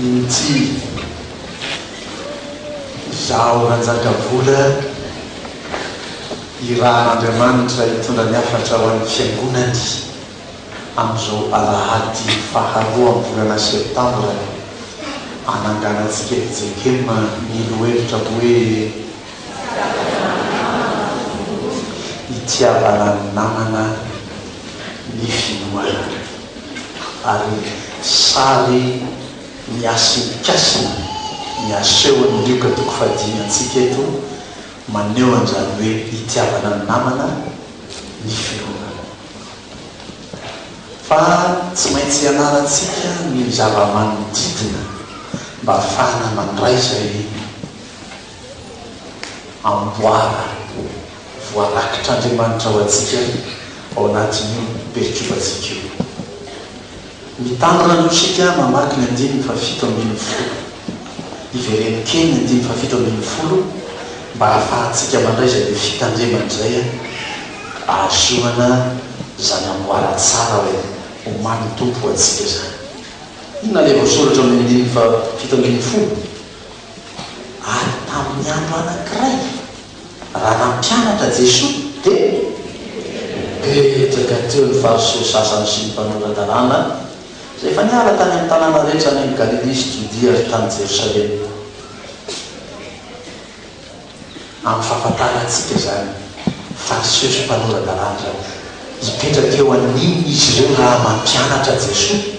inty zaho ranjaka-vola irahan'andriamanitra hitondra ny afatra ho an'ny fiangonany amin'izao alahady faharoa amin'ny volana septambra ananganantsika jekema milo hevitra hoe hitiavana ny namana ny finoana ary sary miasikasina miasehoan'ny lioka toko fadiny antsika eto maneo an'izany hoe hitiavana ny namana ny finoana fa tsy maintsy ianarantsika ny zava-manodidina mba ahafahana mandray zay amboara voarakitr'andriamanitra ho antsika ao anatin'io perikopantsika io mitandrina nosika mamaky ny 5:7 iveren'ny keny 5:7 mba ahafahantsika mandray zay le fitandremana zay ahazoana zany amboara tsara hoe homany tompo atsika zany inona le voasoratra amin'ny 5:7 ary tamin'ny andro anankiray raha nampianatra Jesosy dia petraka teo ny fariseho sasany sy ny mpanoran-dalàna zay efa niala tany amin'ny tanàna rehetra ny Galilea sy Jodia ary tany Jerosalema amin'ny fahafantarantsika zany fariseho sy mpanoran-dalàna hipetraka eo an'iny izy ireo raha mampianatra Jesosy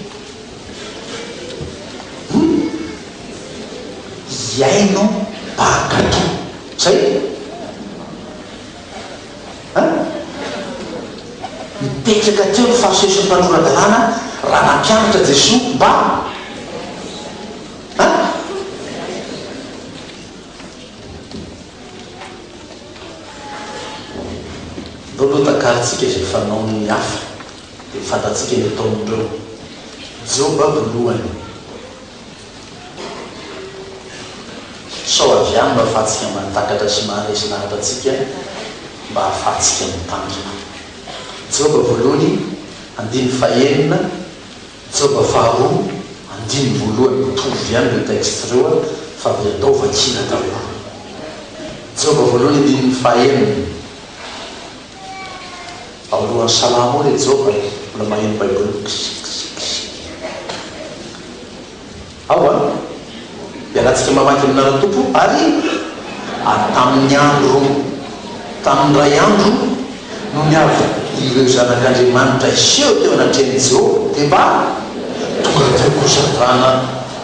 iaino mpahakato zay mipetraka teo ny fariseho sy mpanoran-dalàna raha nampianatra Jesosy mba aloha-takaritsika zay fanao ny hafa dia fantatsika ny ataon'ireo Joba voalohany sao avy any mba ahafahantsika mantakatra sy maharesy nahatatsika mba ahafahantsika mitandrina Joba voalohany 9:9 Joba faharoa 9:1 mitovy ihany le texte reo fa avy atao vakina daholo Joba voalohany 9:1 alohan'ny salamo le Joba mbola maheno baiboly ao iarahantsika mamaky aminara tompo ary tamin'ny andro tamin'ny ray andro no niavy ireo zanak'Andriamanitra iseho teo anatreny Jehova dia mba tonga teo kosa rana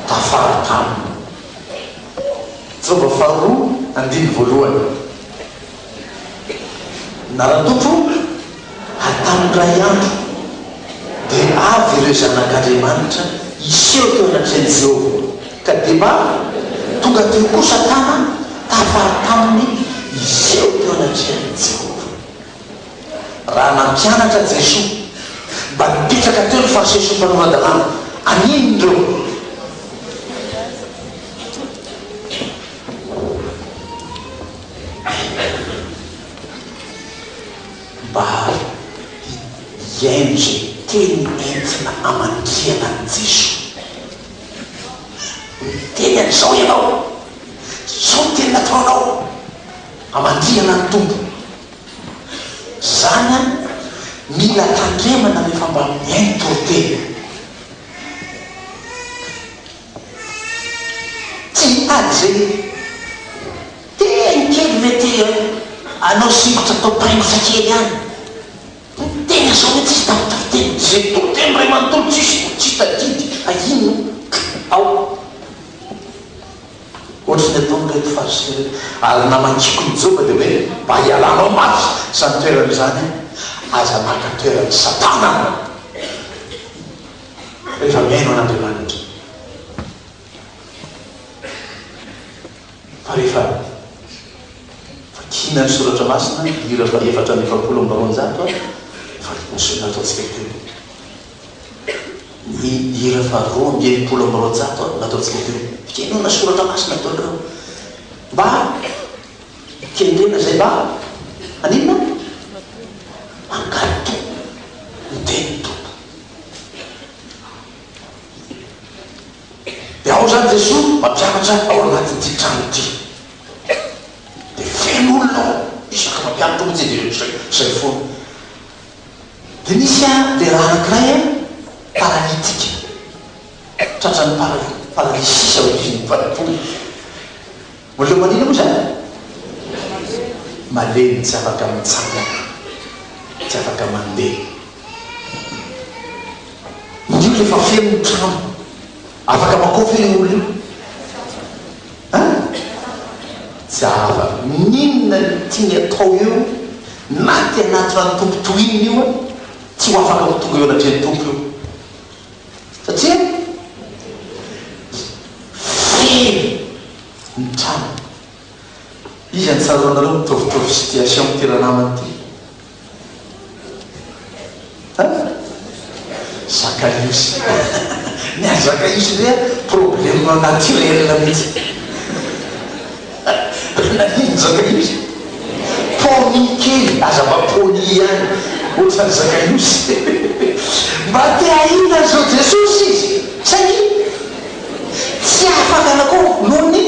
tafara taminy Joba faharoa 9:1 nara-tompo tamin'ny ray andro dia avy ireo zanak'Andriamanitra iseho teo anatreny Jehova ka dia mba tonga teo kosa tana tafara taminy iseho teo anatreny Jehova raha nampianatra Jesosy mba mipetraka teo ny fariseho sy mpanoran-dalàna anino reo mba iaino zay teny entina amandriana ny Jesosy teny an'izao ianao zao teny nataonao amandriana ny tompo zany mila tandremana rehefa mba miaino toroteny tsy ady zay teny kely mety anao sikotra atao paingotra kely any tena zao hoe tsisy tapitoroteny zay toroteny ray manontolo tsisy tadidy aino ao ohatrany ataon'reto fariseho ary namankiko ny Joba dia hoe mba hialanao mafy zany toerana zany aza maka toerany Satana rehefa miaino an'Andriamanitra fa rehefa vakina ny soratra masina hira fa 4:9 fa nataontsika teo ny hira fa 2:9 nataontsika teo fikenona soratra masina taonreo mba kendrena zay mba aninona mangato ny teny tompo dia ao zany mampianatra ao anatin'ity trano ity dia feno olona ao isaka mampianatra motsy dia zay foana dia nisy le raha anankiray paralitika tratrany paralysisa oizyny valapolo moleo manina moa zany maleny tsy afaka mitsangana tsy afaka mandeha io lefa feno trano afaka makofy iny olo io java ninona tiany atao eo na ty anatina ny tompo toininy io tsy ho afaka mitonga eo anatreny tompo io satria feno ny trano izy anytsaroanareo mitovitovy situation tyranamany ty zakaiosy ny any zakaiosy rea problème naturel mihitsy nanino zakaiosy pony kely aza mba pony ihany ohatrany zakaiosy mba te ahina zao jesosy izy saky tsy afaka anako nohony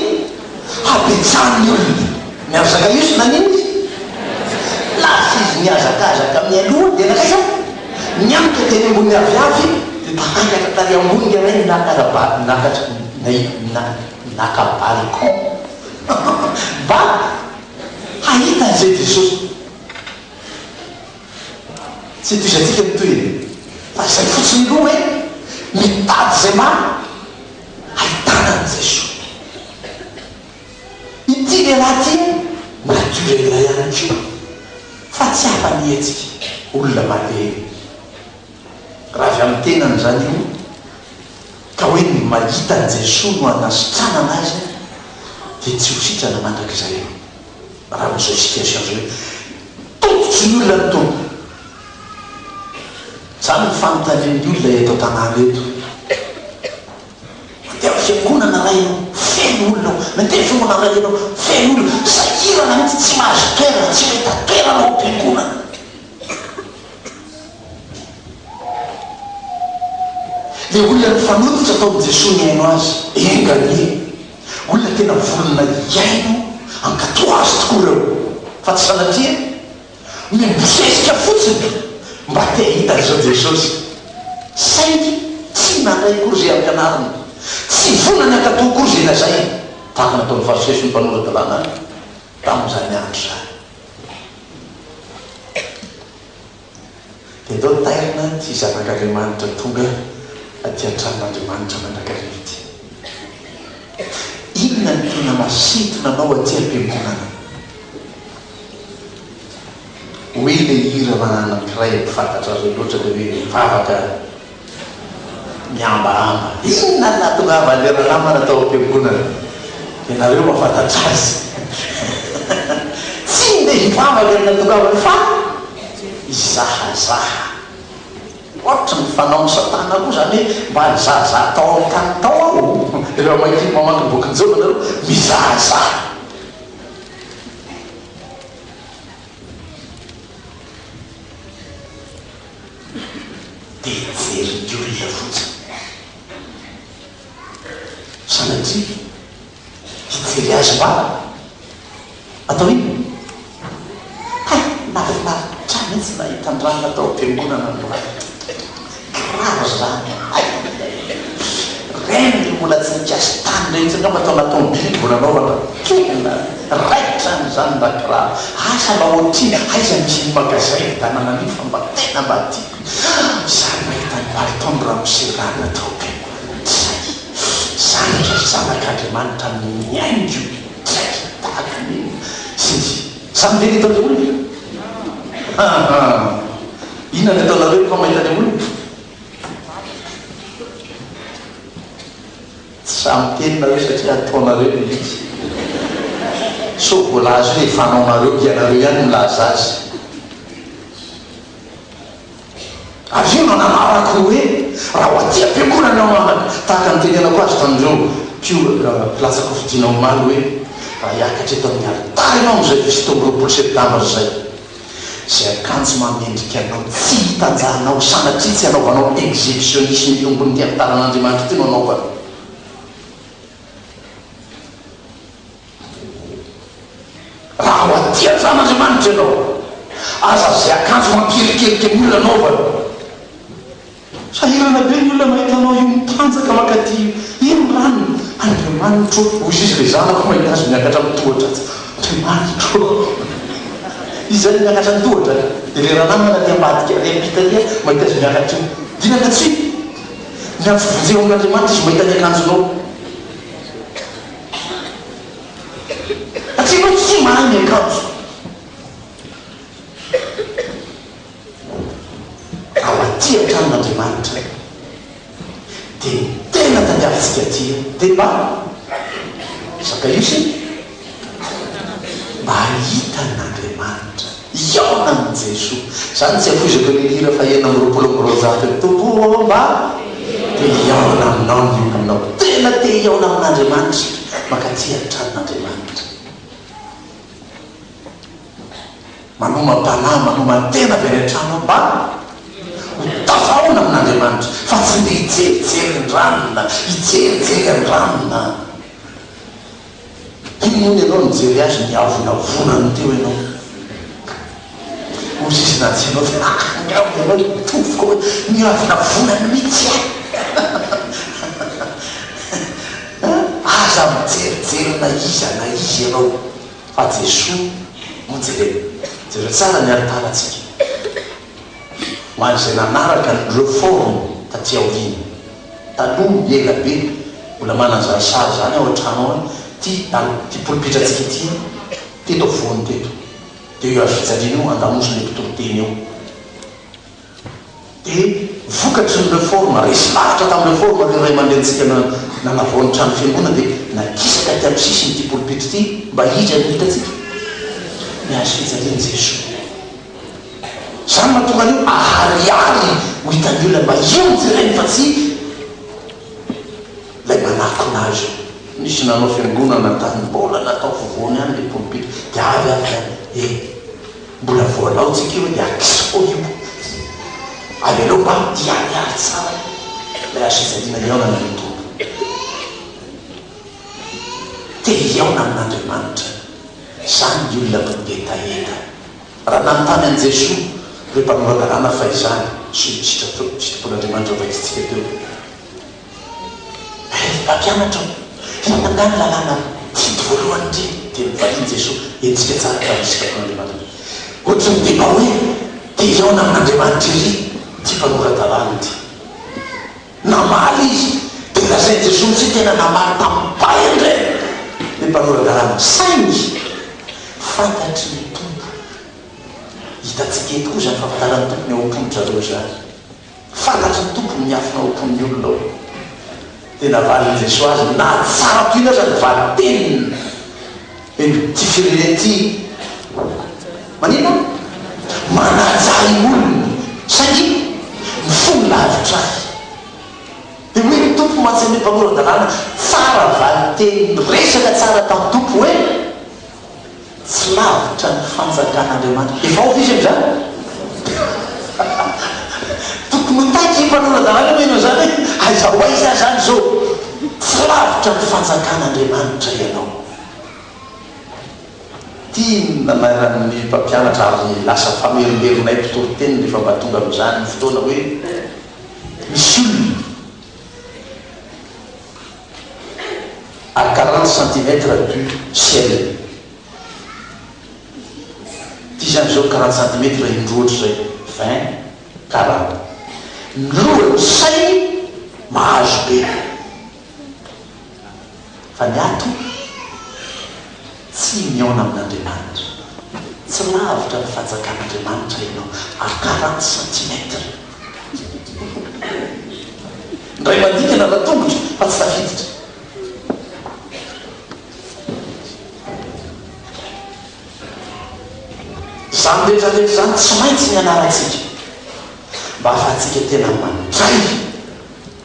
habetsany olona miaro zakaiosy nanino izy lasy izy miazakazaka mialoha dia nakaisa mianto teny ambony aviavy dia takakatra tary ambony aray nakabalcon mba hahita zay jesosy tsy toizatsika mitoy fa zay fotsiny loha hoe mitady zay ma hahitanany jesosy ity le raha ty naturela ihany kio fa tsy hafanihetsika olona maleny raha avy amin'ny tenany zany io ka hoe ny mahitany jesosy no anasitranana azy dia tsy ho sitrana mandrak'izay raha mizao situation zay tompotsy ny olona ny tompo zany ny fanontanian'ny olona eto tanàna eto mandeha fiangonana ray anao feno olona ao mandeha fiangonana ray anao feno olona sahirana mihitsy tsy mahazo toerana tsy mahita toerana ao am-piangonana le olona ny fanototra atao amin'ny jesosy ny haino azy enganie olona tena volona iaino ankatò azy tokoa reo fa tsy sanatria mibosesika fotsiny mba te hita zao jesosy saingy tsy nandray kory zay ampianariny tsy vonany ankatò kory zay nazay tahaka nataon'ny farisesy ny mpanorandalàna any tamin'izany andro zany dia dao tairina ty zanak'andriamanitra tonga atiantran'andriamanitra mandrakarivyty inona ny tena masintona anao aty am-piangonana hoe le hira mananankiray mifantatra azy loatra le hoe mivavaka miambaamba inona natongava leranamana atao am-piangonana ianareo mafantatra azy tsy nde hivavaka ny natongavany fa izahazaha ohatra ny fanao ny satana koa zany hoe mba nizahazaha tao amin'ny tany tao aho rehefa maity mamaky bokin'izao nareo mizahazaha dia jery olona fotsiny sanatria hijery azy mba atao iny nafinaritra mihitsy nahitan-drano atao am-piangonana nra kiraro zany reny le mbola tsy nikasy tany rehetra nga matao nataombily mbola anaovana kena raitra ny zany mba kiraro asa mba otrina aiza misy magazay tanàna an'io fa mba tena mba tiako zany mahitany valitony raha miserana atao am-piangonana zay zany ra zanak'andriamanitra miaingo zay takany sizy samy le nitao le olona inona ny ataonareo fa mahita le olona samy teninareo satria ataonareo izy so voalazo hoe fanaonareo ianareo ihany milaza azy avy io nananarako hoe raha ho aty am-piangonana ao tahaka ny tenenako azy tan'izao pio platsako fidinao maly hoe raha hiakatra eto amin'ny alitara ianao am'izay fisitomboropolo septambra zay zay akanjo mamendrika anao tsy hitanjahanao sanatria tsy anaovanao exhibitionnisme tombony ty amitaran'andriamanitra ty no anaovana aza zay akanjo mampirikeliko olona anaovana sahirana be ny olona mahitanao io mitanjaka makaty ino rano andriamanitro ozy izy le zanako mahita azy miakatra mitohatra andriamanitro izany miakatra mitohatra dia le ranamana ny ambadika le mpitalia mahita azy miakatra io dinana tsy miampivonjeo amin'andriamanitra izy mahita ny akanjonao atsika tsy mahay ny akanjo ao aty an-tranon'andriamanitra dia tena tandiavintsika tia dia mba saka isy mba hitan'andriamanitra iaona amin' Jesosy zany tsy afoizako le hira fa ena am'roapolo am'roanjato tompo mba dia iaona aminao ny aminao tena te iaona amin'andriamanitra makaty an-tranon'andriamanitra manomam-panahy manoma-tena avy any an-trano mba tafaona amin'andriamanitra fa tsy nde hijerijery ny ranona hijerijery ny ranona inony ianao nijery azy niavonavonany teo ianao ozy izy natsy anao anao tovoka niavonavonany mitsy aza mijerijery na izy ianao fa Jesosy mojereny jereo tsara ny aritaratsika hoan'izay nanaraka ny réforme taty aoriana taloha ela be mbola mananzarasary zany ao an-trano ao ty polipitratsika ty teto voany teto dia io azo fijaliana io andamosiny le mpitoriteny eo dia vokatry ny réforme resy lavitra tamin'ny réforme le ray aman-drentsika nanavaon'ny trano fiangonana dia nakisaka ty amin'ny sisiny ty polipitra ty mba hidra ny hitatsika miazo fijaliany Jesosy zany mahatonga an'io ahariary ho hitan'ny olona mba io jereny fa tsy lay manakinazy misy nanao fiangonana tany-bola natao vovoany any le polipitra dia avy avy mbola voanao tsika io dia akisao io avy anao mba diariary tsara lay azo fijaliana iaona na tompo te iaona amin'andriamanitra zany ny olona mpidetaeta raha nanontany an' Jesosy re mpanorakarana fa izany sitrapon'andriamanitra vaikitsika teo mpampianatra hinangany lalàna tidy voalohany ndry dia mivaliny Jesosy ensika tsara karisika ton'andriamanitra ohatra ny deba hoe te iaona amin'andriamanitra iry ty mpanorakarana ty namaly izy dia lazay Jesosy sy tena namaly tamin'ny baindray le mpanorakarana sainy fantatry ny tompo hitatsika eto koa zany fahafantarany tompo ny aomponitra reo zany fantatry ny tompo miafina aompon'ny olona ao dia navaliny Jesosy azy na tsara toina zany valitenina ty fireneny ty manina manajary olona saingy mifony lavitra azy dia hoe ny tompo matsy ame mpanoran-dalàna tsara valiteny resaka tsara tamin'ny tompo hoe tsy lavitra ny fanjakan'andriamanitra efa ao izy am'izany tokony mitaiky mpanoran-dalàna meno zany aizao aiza zany zao tsy lavitra ny fanjakan'andriamanitra ianao ty nanaran'ny mpampianatra ary lasa famerimerinay mpitoriteny rehefa mba tonga am'izany ny fotoana hoe misy olona à 40 cm du ciel ty zany zao 40 cm indroatra zay 20 40 ny lohany say mahazo be fa ny ato tsy miaona amin'andriamanitra tsy lavitra ny fanjakan'andriamanitra ianao à 40 cm ndray mandikana na tongotra fa tsy tafiditra zany rehetrarehetra zany tsy maintsy ny anaratsika mba afahantsika tena mandray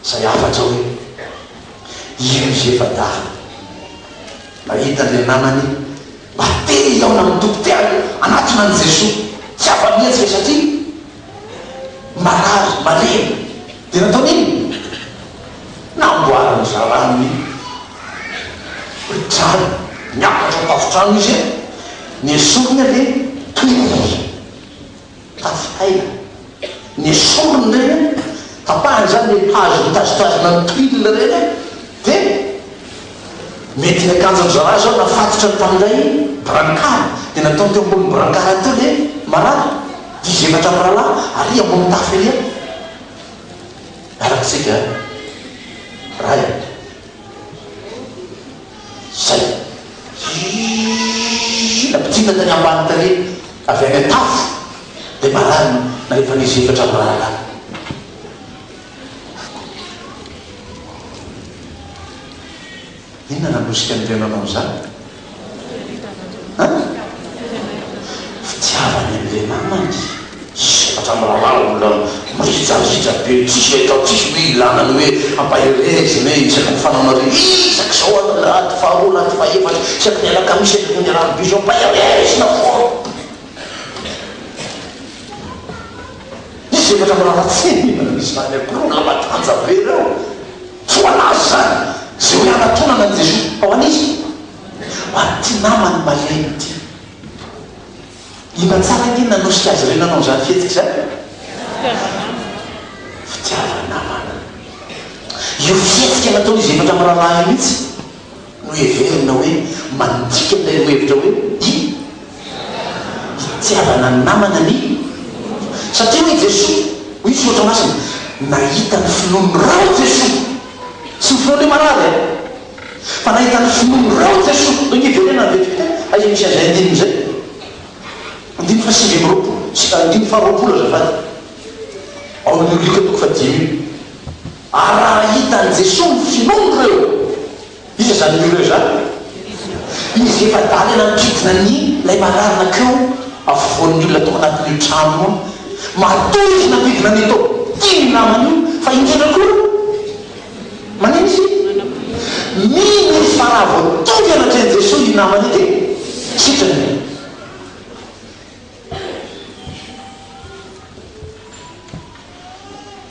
zay afatra hoe io izy efa dala mba hitan'le namany mba te iaona amin'ny tompoteany anatina an' Jesosy tsy afa-mihatsy fa satria marary malemy dia nataony iny namboarany zarany hoe trano miakatra tafotrano izy e ny esoriny ale toy tafiaina ny sorony reny tapahany zany le hazo mitazotazona ny tuile reny dia mety ny akanjony zara zao nafatotra ny tamin'izay brankary dia natao teo ambony brankary teo le marary 17 aminy rahalahy ary ambony tafy ery arakitsika ray zay napitina tany ambany tany avy any atafo dia marary na rehefa 17 aminy rahalahy inona nanosika nyrenanao zany fitiavany am'le namany hatramirahalahy olona maritsaritsa be tsisy atao tsisy hoe ilanany hoe ampahereziny hoe isaky nyfanaonare isaky zao anaty faharoa anaty fahaefatra isaky ny alakamisy eky ny rahaby zao ampaherezina fo misy efatra mirahatseny misy zany akorona matanja be reo tsy hoanazy zany zay hoe anatonana ny jesosy ao anizy ty namany malemy ty ina tsara ngy nanosika azy reny anao zany fihetsiky zany fitiavanamana io fihetsiky nataon'izy efatra aminy rahalahy mihitsy no heverina hoe mandika n'ilay nohevitra hoe itiavana ny namana ny satria hoe jesosy ho isy ohatra masiny nahita ny finoany rao jesosy tsy ny finoany le marary fa nahita ny finoany rao jesosy no nyeverena ny vetika aiza misy azay andininy zay andiny fa 5 andiny faharoapolo azafady ao amin'ny lika toko fa 10 araha hitany jesosy ny finoany reo iza zany ireo zany izy efa daly nampidina ny lay mararina keo afovoan'ny olona tao anatin'io trano matoy izy nampidina ny tao tiny namany io fa indrindra koa manino izy mino izy fa raha voatovy anatrany jesosy i namany ity sitrany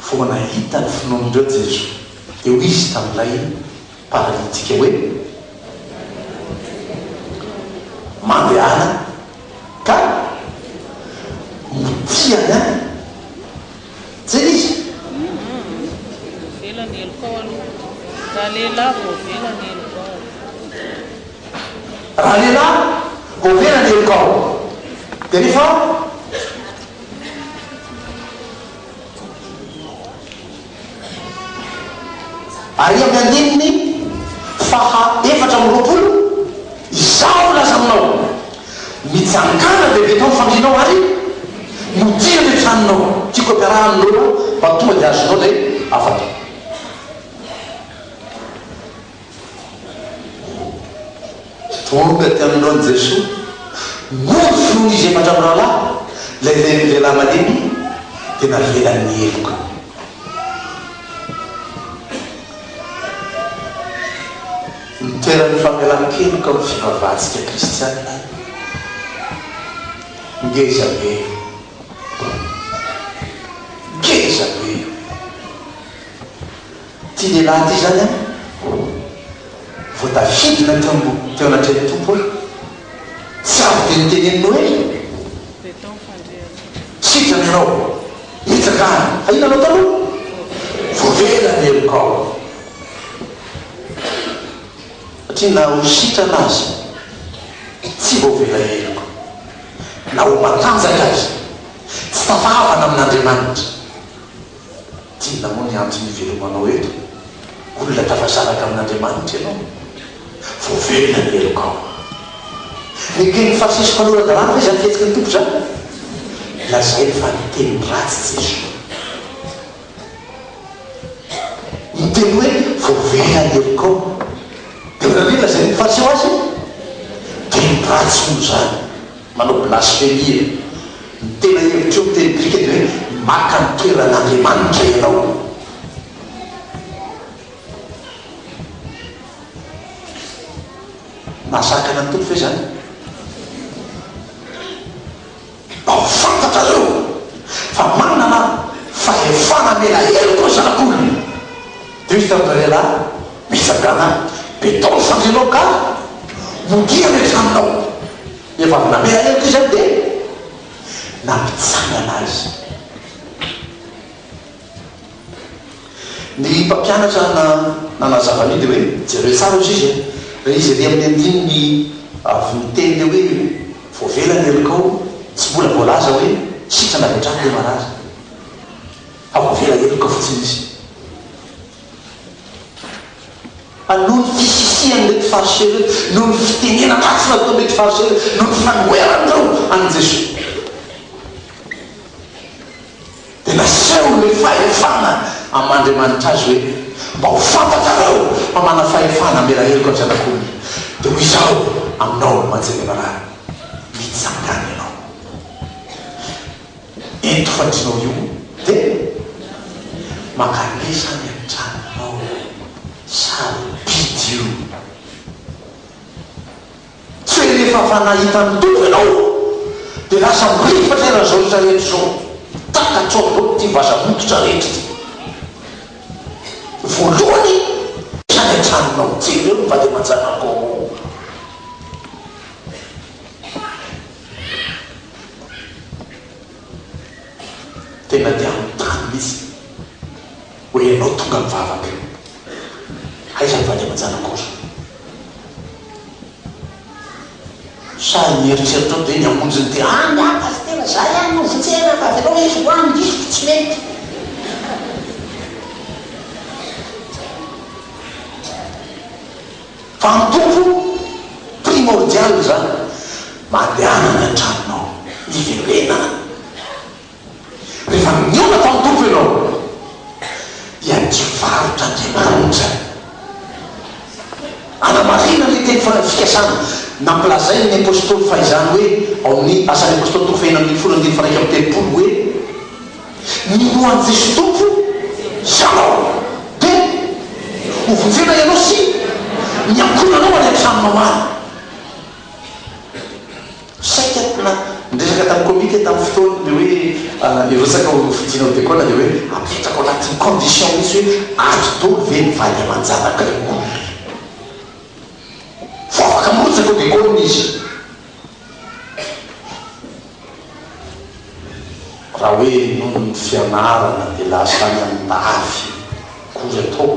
fo nahita ny finoan'ireo jesosy eo izy tamin'ilay paralytika hoe mandehana ka motiany a zay izy raha lehilahy voavela ny elokao dia nefa ary amin'ny andininy faha 4 izao laza aminao mitsangana dia vetao mifandrinao ary motia le tranonao tiako ampiarahan'olo mba tonga dia azonao lay afaka tonga ty aminao ny jesosy moa finoany izy efatra aminy rahalahy lehilahy malemy dia navelan'ny eloka nitoeran'ny famelan-keloka amin'ny fivavahantsika kristianina ngeza be ty lehilahy ty zany a vo tafidina teo anatrany tompo tsy avy de nitenenino hoe sitrany anao mitsakany fa ina anao taloha voavela ny elokao satria na ho sitrana azy tsy voavela eloko na ho matanjaka azy tsy tafavana amin'Andriamanitra tiana moa ny antony ivelomanao eto olona tafasaraka amin'Andriamanitra ianao voavela ny elokao nekeny fasisy mpanora-dalàna fa izy any fihetsiky ny tompo zany lazay fa niteny ratsy jesosy niteny hoe voavela ny elokao dia raha lazay ny faseho azy teny ratsy moa zany manao blasfemie ny tena hevitra eo miteny grika dia hoe maka ny toeran'Andriamanitra ianao nasakana ny tompo fe zany mba ho fantatra reo fa manana fahefana mela eloko zanak'olona dia izy tamin'ny lehilahy mitsangana betao ny fandrinao ka modia le tranonao efa avy namela eloko izy zany dia na mitsangana azy. Ny mpampianatra nanazavany dia hoe jereo tsara izy izy re izy re amin'ny andininy avy miteny le hoe voavelany elikao tsy mbola voalaza hoe sitrana vetrany le maraza fa voavela elikao fotsiny izy. Noho ny fisisiany mety fariseo noho ny fitenena ratsy natao mety fariseo noho ny fangoerandreo any Jesosy dia naseho le fahefana amin'Andriamanitra azy hoe mba ho fantatrareo fa mana fahefana melaheliko ny zanak'olona dia ho izao aminao manjeny marary mitsangany ianao ento fandrinao io dia mankalesany an-tranonao sarobidy io tsy hoe rehefa fanahitany tovo ianao dia lasa mirifatra raha zao rehetra rehetra zao takatrao ty vazamototra rehetra ty voalohany sany an-tranonao jereo mivady aman-janako tena dia amintany mihitsy hoe ianao tonga mivavaka io aiza mivady aman-janako sa mieritreritra ao dia ny amonjiny dia any akazy tena zay any no votsena fa avy anao izy hoany diso tsy mety fa ny tompo primordial zany mandehanany an-tranonao iverenana rehefa miona fa ny tompo ianao dia tivarotra Andriamanitra anamarina le teny fikasana nampilazay ny apôstôly fa izany hoe ao amin'ny asan'ny apôstôly toko fahina amin'ny folo andiny faraika amin'ny telopolo hoe minoany Jesosy tompo zanao dia hovonjena ianao sy miankonanao any an-tranonao any saika ndresaka tamin'ny komika tamin'ny fotoany le hoe irosaka fidinao dekona dia hoe apetraka ao anatin'ny condition misy hoe azo tolo ve mivaly aman-janaka reo fa afaka mirotsaka ao dekona izy raha hoe noho ny fianarana dia lasany amin'ny kory atao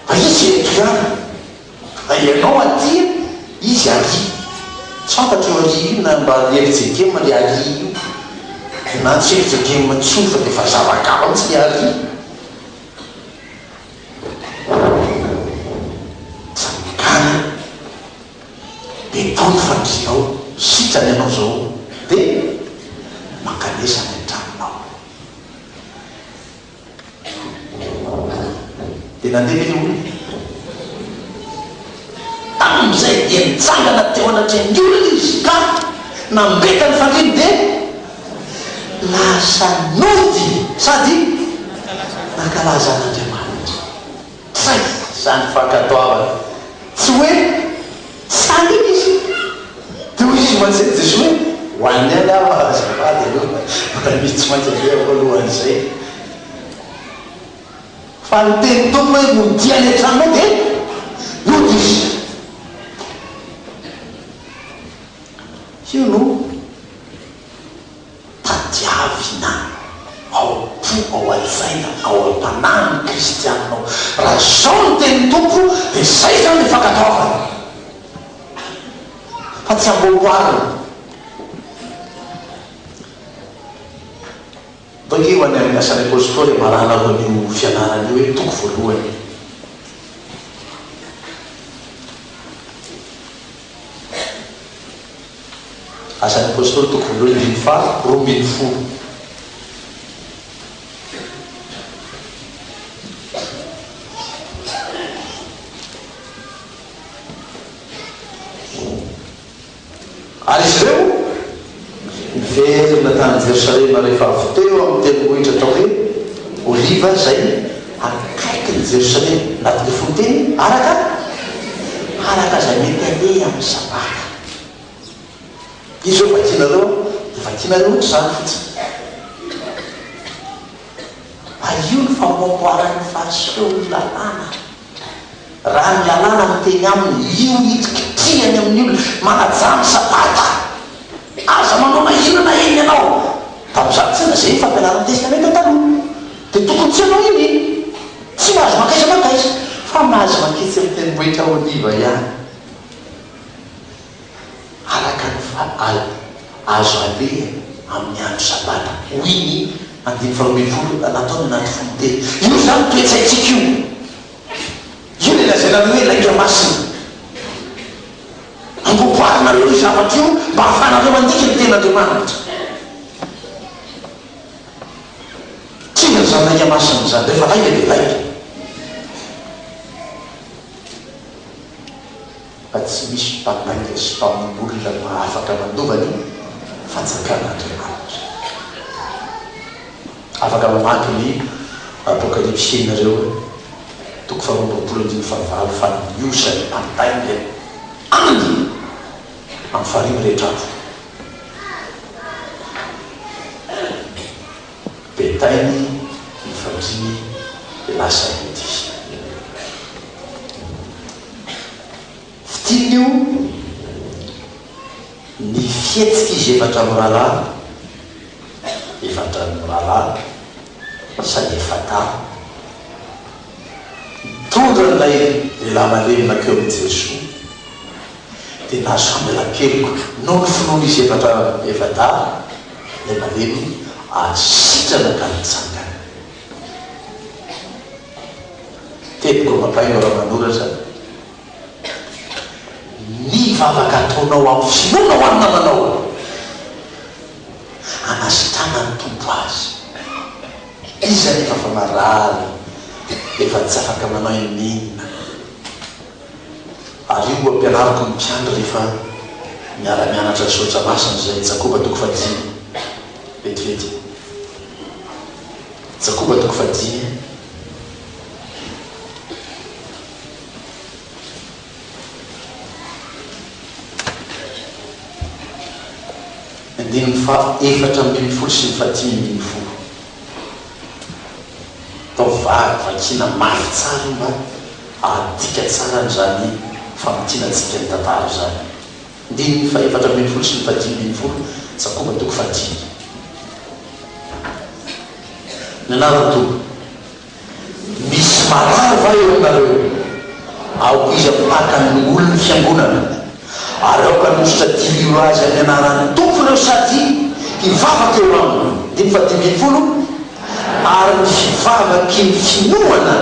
fa izy eto ihany ianao atia izy ary tsy fantatro ary io na mba erijegema le ary io na tsy erijegema tsofa dia fa zavakao tsy le ary zamikana dia tony fandrinao sitrany ianao zao dia mankanesany an-tranonao dia nandeha le olo tamin'izay dia mitsangana teo anatreny olona izy ka nambeta ny fandriny dia lasa nody sady nankalaza an'Andriamanitra say zany fankatoavana tsy hoe sany izy dia ho izy mantsy Jesosy hoe hoan'ny any aho azafady aloha misy tsy maintsy aveo voalohan'izay fa ny teny tompo hoe mondiany an-tranonao dia nody izy io no tadiavina ao po ao azaina ao am-panahiny kristiananao raha zao no teny tompo dia zay zany le fankatoavana fa tsy amboarina bakeo any amin'ny asan'ny apôstôly marana hoan'io fianarana io hoe toko voalohany asan'ny apôstôly toko voalohany dimy faha roa ambin'ny folo ary izy ireo miverina tany Jerosalema rehefa avy teo amin'ny tendrombohitra atao hoe Oliva zay akaiky ny Jerosalema anatin'ny folo teny araka zay mety aleha amin'ny sabata izy eo vakinareo dia vakinareo zany fotsiny io ny famboaboaran'ny fariseo ny lalàna raha ny lalàna miteny aminy io hitikitiany amin'ny olona manajany sabata aza manao mahinana eny ianao tamizatysana zay fampianarany testamenta taloha dia tokony tsy anao iny tsy mahazo makaiza makaiza fa mahazo makitsy amin'ny tenibohitra ao aniva ihany araka ny azo aleha amin'ny andro sabata hoiny 5 nataony anaty fonoteny io zany toetsaitsika io le lazainareo hoe laika masina amboboarinareo io zavatra io mba hahafanareo mandika ny ten'Andriamanitra tsy na zany laika masina zany rehefa laika dia laika fa tsy misy mpanaika sy mpamolona mahafaka mandovany fanjakan'Andriamanitra afaka mamaky ny apokalypsy nareo toko faharoapolo fa miosany mpanaika any amin'ny farimy rehetra avy betainy ny fandriny lasa ity fitinio ny fietsika izy efatra amin'ny rahalahy sady efata tondra n'ilay lehilahy malemina keo amin'ny Jesoa dia nahazo famelakeloka no ny finoana izy efata lay malemina asitrana ka nitsangana tepiko mampaino raha manoratra ny vavaka ataonao amin'ny finoana ho anina manao anasitrana ny tompo azy iza nefa fa marary efa tsy afaka manao ininna ary io ampianariko ny mpiandry rehefa miara-mianatra sotra masina zay Jakoba 5 vetivety Jakoba 5 andininy fa 4:10 sy ny 10:10 taovary vakina mafy tsara mba adika tsara n'zany famitianatsika ny tantara zany andininy fa 4:10 sy ny 10:10 Jakoba 5 ny anaratoa misy marary va eo aminareo aoko izy ampaka ny olony fiangonana ary aoka nositra dilio azy amin'ny anaran'ny tompony eo sady hivavaka eo aminy 10:10 ary ny fivavaky ny finoana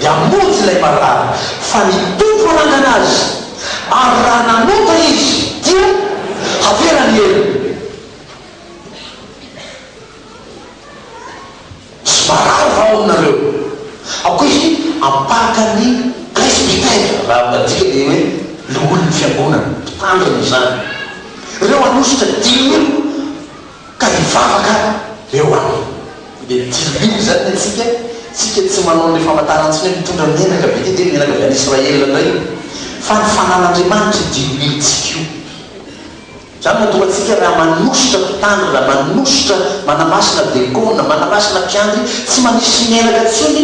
dia amonjy ilay marary fa ny tompo anangana azy ary raha nanota izy dia haverany elo sy marary va ao aminareo aoko izy ampaka ny presbytera raha madika le hoe loolony fiangonana mpitandriny zany reo anositra dilio ka hivavaka eo aminy dia dilio zany atsika tsy manao ny famatarantsiny hoe mitondra menaka be dia menaka be any Israela ndray fa ny fanan'Andriamanitra diliotsika io zany mahatonga atsika raha manositra mpitandry raha manositra manamasina dekona manamasina mpiandry tsy manisy menaka tsony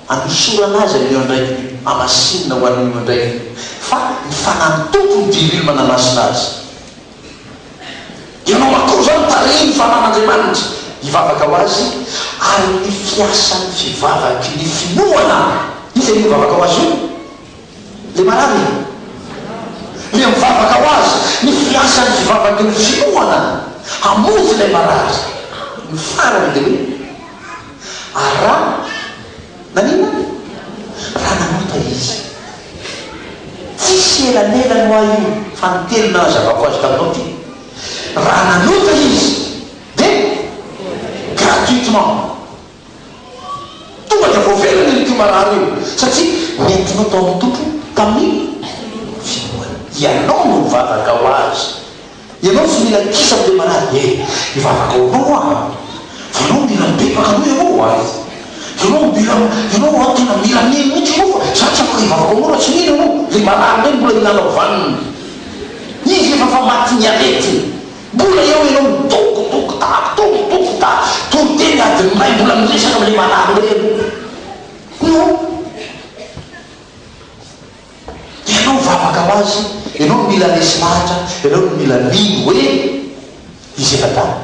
anosorana azy an'io ndraiky amasinina ho an'io ndraiky fa ny fanany tompo ny dilio manamasina azy ianao akory zany tariny ny fanan'Andriamanitra hivavaka ho azy ary ny fiasan'ny fivavaky ny finoana izy ny mivavaka ho azy io le marary le mivavaka ho azy ny fiasan'ny fivavaky ny finoana hamonjy ilay marary ny farany dia hoe ara nanina raha nanota izy tsisy elanelany ho a io fa nitelona zavako azy taminao ty raha nanota izy dia gratuitement tonga dia voavelany ny marary io satria nentinao tao amin'ny tompo tamin'ny finoana ianao no mivavaka ho azy ianao tsy mila kisa am'le marary hivavaka ho anao a fa anao mila mibebaka anao ianao azy ianao tena mila miny mihitsy anao fa satria afaka hivavaka anao raha tsy mino anao le marary reny mbola hinanao vaniny izy efa fa maty ny aretiny mbola eo ianao mitokotoko ta toteny adiny ray mbola miresaka am'le marary reny no ianao vavaka ho azy ianao mila resy lahatra ianao no mila mino hoe izy efa tany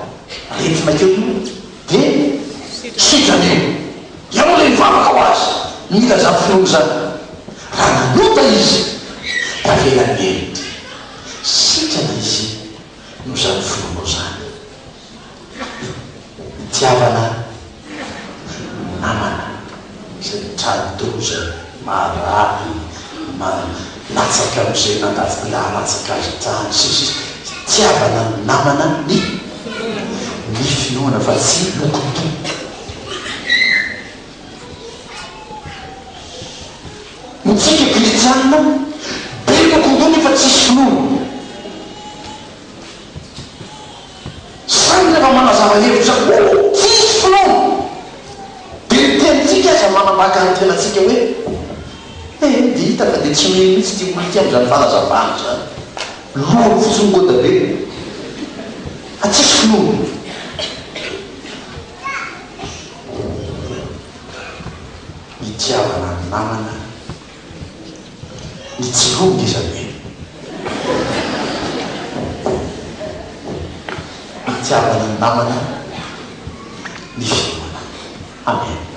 retina keo dia sitrany ianao le mivavaka ho azy mila zany finono zany raha nanota izy da velanely sitrana izy no zany finono zany tiavana namana zay mitradoza marary natsaka am'izay natsaka azy trany sisy tiavana namana ny finoana fa tsy lokoto mitsika kristianina be lokoto nefa tsisy finoana samy rehefa manazava hevitra tsisy finoana de tenitsika aza manamaka ny tenatsika hoe di hita fa dia tsy meny mihitsy ty olo ty am'zany fanazavana zany loha fitsongoda be atsisy finoana mitiavana ny namana ny tsironga izabe mitiavana ny namana ny finoana amen